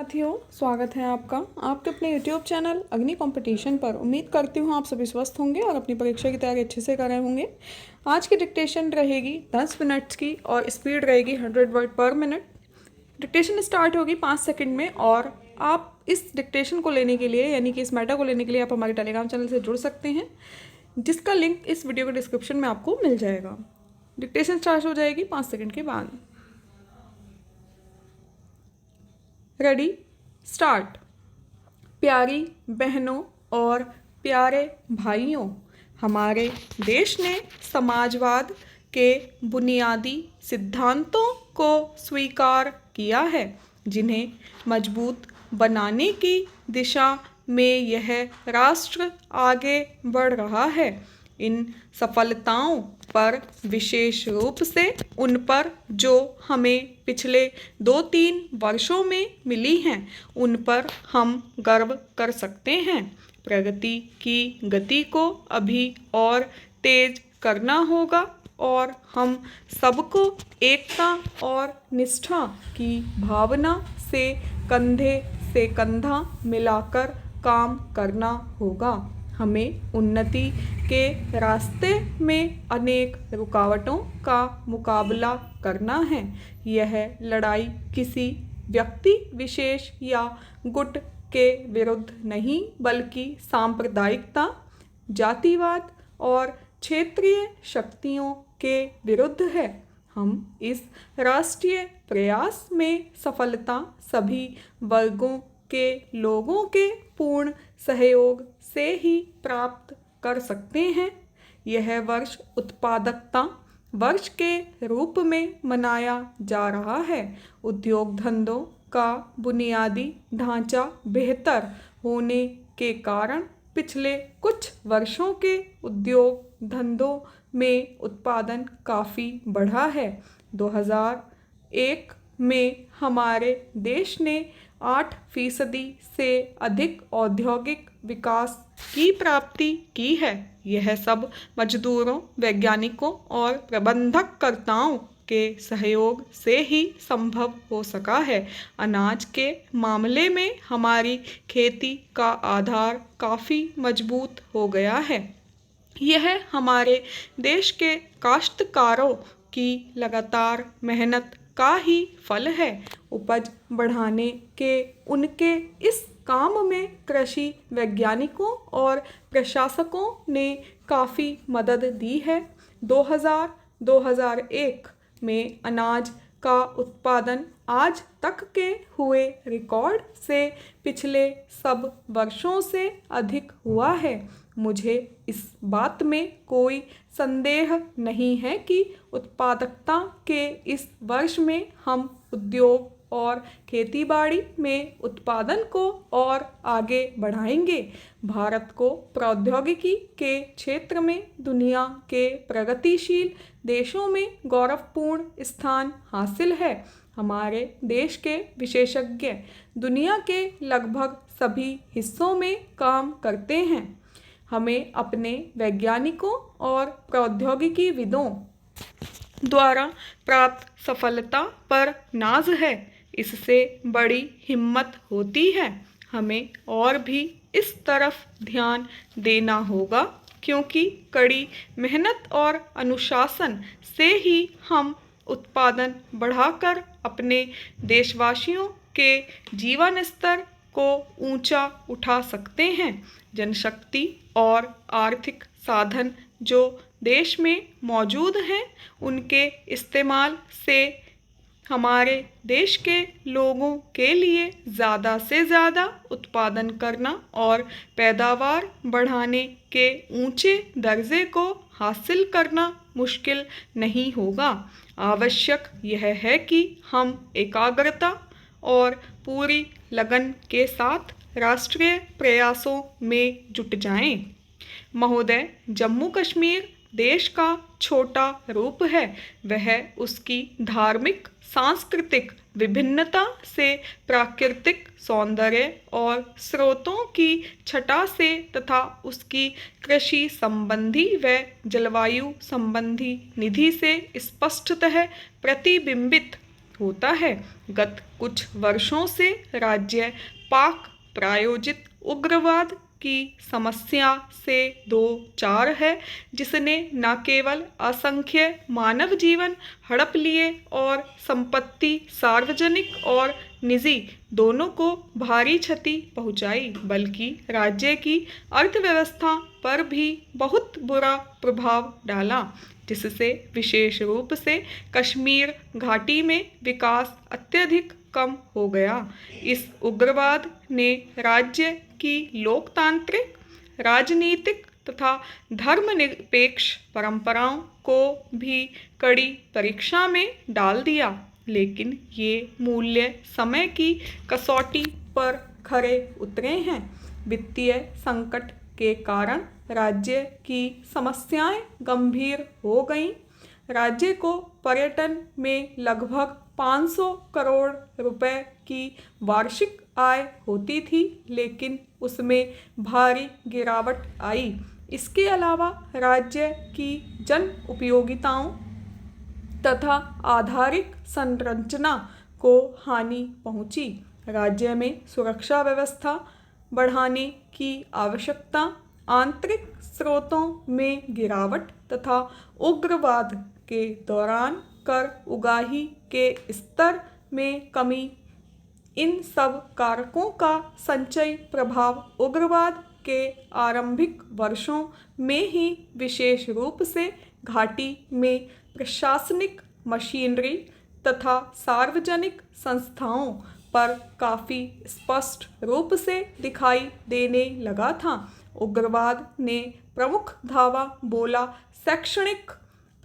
साथियों, स्वागत है आपका आपके अपने YouTube चैनल अग्नि कंपटीशन पर। उम्मीद करती हूँ आप सभी स्वस्थ होंगे और अपनी परीक्षा की तैयारी अच्छे से कर रहे होंगे। आज की डिक्टेशन रहेगी 10 मिनट्स की और स्पीड रहेगी 100 वर्ड पर मिनट। डिक्टेशन स्टार्ट होगी 5 सेकंड में और आप इस डिक्टेशन को लेने के लिए यानी कि इस मैटर को लेने के लिए आप हमारे टेलीग्राम चैनल से जुड़ सकते हैं, जिसका लिंक इस वीडियो के डिस्क्रिप्शन में आपको मिल जाएगा। डिक्टेशन स्टार्ट हो जाएगी 5 सेकंड के बाद। Ready, start. प्यारी बहनों और प्यारे भाइयों, हमारे देश ने समाजवाद के बुनियादी सिद्धांतों को स्वीकार किया है, जिन्हें मजबूत बनाने की दिशा में यह राष्ट्र आगे बढ़ रहा है। इन सफलताओं पर विशेष रूप से उन पर जो हमें पिछले 2-3 वर्षों में मिली हैं, उन पर हम गर्व कर सकते हैं। प्रगति की गति को अभी और तेज करना होगा और हम सबको एकता और निष्ठा की भावना से कंधा मिलाकर काम करना होगा। हमें उन्नति के रास्ते में अनेक रुकावटों का मुकाबला करना है। यह लड़ाई किसी व्यक्ति विशेष या गुट के विरुद्ध नहीं, बल्कि सांप्रदायिकता, जातिवाद और क्षेत्रीय शक्तियों के विरुद्ध है। हम इस राष्ट्रीय प्रयास में सफलता सभी वर्गों के लोगों के पूर्ण सहयोग से ही प्राप्त कर सकते हैं। यह वर्ष उत्पादकता वर्ष के रूप में मनाया जा रहा है। उद्योग धंधों का बुनियादी ढांचा बेहतर होने के कारण पिछले कुछ वर्षों के उद्योग धंधों में उत्पादन काफ़ी बढ़ा है। 2001 में हमारे देश ने 8% से अधिक औद्योगिक विकास की प्राप्ति की है। यह सब मजदूरों, वैज्ञानिकों और प्रबंधककर्ताओं के सहयोग से ही संभव हो सका है। अनाज के मामले में हमारी खेती का आधार काफ़ी मजबूत हो गया है। यह हमारे देश के काश्तकारों की लगातार मेहनत का ही फल है। उपज बढ़ाने के उनके इस काम में कृषि वैज्ञानिकों और प्रशासकों ने काफ़ी मदद दी है। 2001 में अनाज का उत्पादन आज तक के हुए रिकॉर्ड से पिछले सब वर्षों से अधिक हुआ है। मुझे इस बात में कोई संदेह नहीं है कि उत्पादकता के इस वर्ष में हम उद्योग और खेतीबाड़ी में उत्पादन को और आगे बढ़ाएंगे। भारत को प्रौद्योगिकी के क्षेत्र में दुनिया के प्रगतिशील देशों में गौरवपूर्ण स्थान हासिल है। हमारे देश के विशेषज्ञ दुनिया के लगभग सभी हिस्सों में काम करते हैं। हमें अपने वैज्ञानिकों और प्रौद्योगिकीविदों द्वारा प्राप्त सफलता पर नाज है। इससे बड़ी हिम्मत होती है। हमें और भी इस तरफ ध्यान देना होगा, क्योंकि कड़ी मेहनत और अनुशासन से ही हम उत्पादन बढ़ाकर अपने देशवासियों के जीवन स्तर को ऊंचा उठा सकते हैं। जनशक्ति और आर्थिक साधन जो देश में मौजूद हैं, उनके इस्तेमाल से हमारे देश के लोगों के लिए ज़्यादा से ज़्यादा उत्पादन करना और पैदावार बढ़ाने के ऊंचे दर्जे को हासिल करना मुश्किल नहीं होगा। आवश्यक यह है कि हम एकाग्रता और पूरी लगन के साथ राष्ट्रीय प्रयासों में जुट जाएं। महोदय, जम्मू कश्मीर देश का छोटा रूप है। वह उसकी धार्मिक, सांस्कृतिक विभिन्नता से, प्राकृतिक सौंदर्य और स्रोतों की छटा से तथा उसकी कृषि संबंधी व जलवायु संबंधी निधि से स्पष्टतः प्रतिबिंबित होता है। गत कुछ वर्षों से राज्य पाक प्रायोजित उग्रवाद की समस्या से दो चार है, जिसने न केवल असंख्य मानव जीवन हड़प लिए और संपत्ति सार्वजनिक और निजी दोनों को भारी क्षति पहुंचाई, बल्कि राज्य की अर्थव्यवस्था पर भी बहुत बुरा प्रभाव डाला, जिससे विशेष रूप से कश्मीर घाटी में विकास अत्यधिक कम हो गया। इस उग्रवाद ने राज्य की लोकतांत्रिक, राजनीतिक तथा धर्मनिरपेक्ष परंपराओं को भी कड़ी परीक्षा में डाल दिया, लेकिन ये मूल्य समय की कसौटी पर खरे उतरे हैं। वित्तीय संकट के कारण राज्य की समस्याएं गंभीर हो गईं। राज्य को पर्यटन में लगभग 500 करोड़ रुपए की वार्षिक आय होती थी, लेकिन उसमें भारी गिरावट आई। इसके अलावा राज्य की जन उपयोगिताओं तथा आधारिक संरचना को हानि पहुंची। राज्य में सुरक्षा व्यवस्था बढ़ाने की आवश्यकता, आंतरिक स्रोतों में गिरावट तथा उग्रवाद के दौरान कर उगाही के स्तर में कमी, इन सब कारकों का संचयी प्रभाव उग्रवाद के आरंभिक वर्षों में ही विशेष रूप से घाटी में प्रशासनिक मशीनरी तथा सार्वजनिक संस्थाओं पर काफ़ी स्पष्ट रूप से दिखाई देने लगा था। उग्रवाद ने प्रमुख धावा बोला शैक्षणिक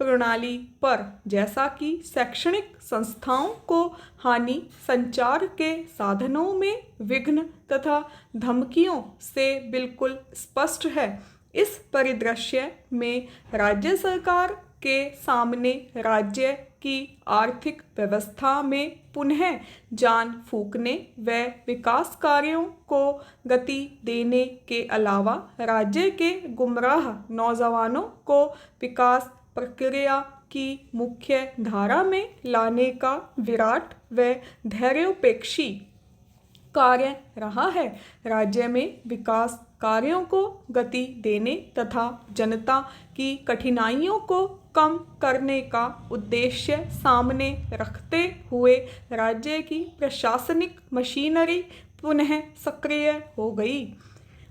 प्रणाली पर, जैसा कि शैक्षणिक संस्थाओं को हानि, संचार के साधनों में विघ्न तथा धमकियों से बिल्कुल स्पष्ट है। इस परिदृश्य में राज्य सरकार के सामने राज्य की आर्थिक व्यवस्था में पुनः जान फूंकने व विकास कार्यों को गति देने के अलावा राज्य के गुमराह नौजवानों को विकास प्रक्रिया की मुख्य धारा में लाने का विराट व धैर्योपेक्षी कार्य रहा है। राज्य में विकास कार्यों को गति देने तथा जनता की कठिनाइयों को कम करने का उद्देश्य सामने रखते हुए राज्य की प्रशासनिक मशीनरी पुनः सक्रिय हो गई।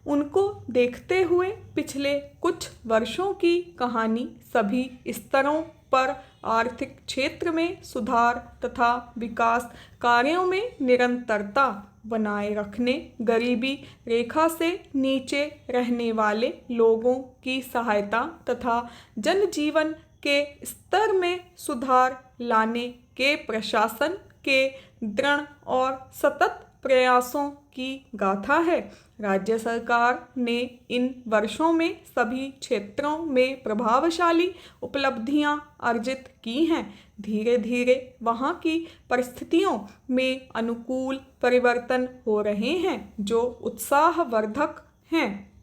उनको देखते हुए पिछले कुछ वर्षों की कहानी सभी स्तरों पर आर्थिक क्षेत्र में सुधार तथा विकास कार्यों में निरंतरता बनाए रखने, गरीबी रेखा से नीचे रहने वाले लोगों की सहायता तथा जनजीवन के स्तर में सुधार लाने के प्रशासन के दृढ़ और सतत प्रयासों की गाथा है। राज्य सरकार ने इन वर्षों में सभी क्षेत्रों में प्रभावशाली उपलब्धियां अर्जित की हैं। धीरे धीरे वहां की परिस्थितियों में अनुकूल परिवर्तन हो रहे हैं जो उत्साहवर्धक हैं।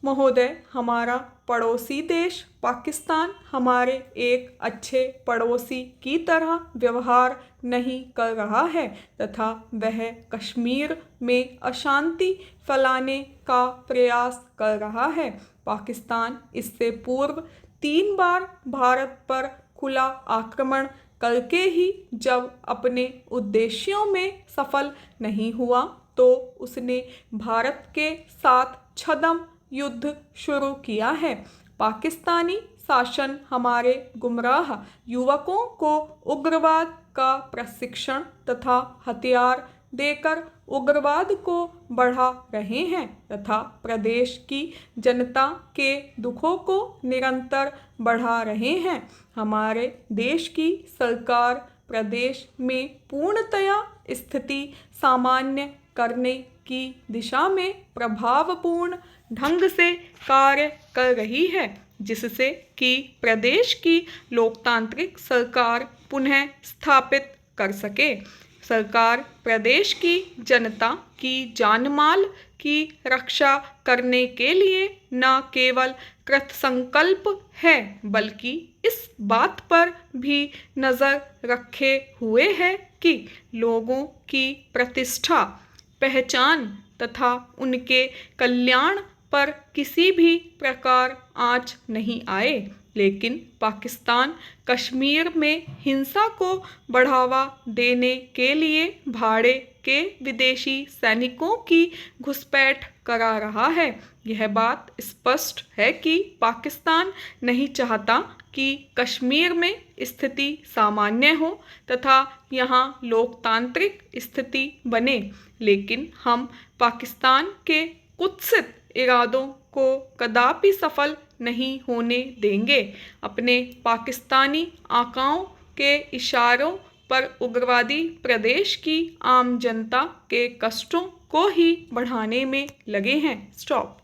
महोदय, हमारा पड़ोसी देश पाकिस्तान हमारे एक अच्छे पड़ोसी की तरह व्यवहार नहीं कर रहा है तथा वह कश्मीर में अशांति फैलाने का प्रयास कर रहा है। पाकिस्तान इससे पूर्व 3 बार भारत पर खुला आक्रमण करके ही जब अपने उद्देश्यों में सफल नहीं हुआ तो उसने भारत के साथ छद्म युद्ध शुरू किया है। पाकिस्तानी शासन हमारे गुमराह युवकों को उग्रवाद का प्रशिक्षण तथा हथियार देकर उग्रवाद को बढ़ा रहे हैं तथा प्रदेश की जनता के दुखों को निरंतर बढ़ा रहे हैं। हमारे देश की सरकार प्रदेश में पूर्णतया स्थिति सामान्य करने की दिशा में प्रभावपूर्ण ढंग से कार्य कर रही है, जिससे कि प्रदेश की लोकतांत्रिक सरकार पुनः स्थापित कर सके। सरकार प्रदेश की जनता की जानमाल की रक्षा करने के लिए न केवल कृतसंकल्प है, बल्कि इस बात पर भी नज़र रखे हुए है कि लोगों की प्रतिष्ठा, पहचान तथा उनके कल्याण पर किसी भी प्रकार आँच नहीं आए। लेकिन पाकिस्तान कश्मीर में हिंसा को बढ़ावा देने के लिए भाड़े के विदेशी सैनिकों की घुसपैठ करा रहा है। यह बात स्पष्ट है कि पाकिस्तान नहीं चाहता कि कश्मीर में स्थिति सामान्य हो तथा यहाँ लोकतांत्रिक स्थिति बने, लेकिन हम पाकिस्तान के कुत्सित इरादों को कदापि सफल नहीं होने देंगे। अपने पाकिस्तानी आकाओं के इशारों पर उग्रवादी प्रदेश की आम जनता के कष्टों को ही बढ़ाने में लगे हैं। स्टॉप।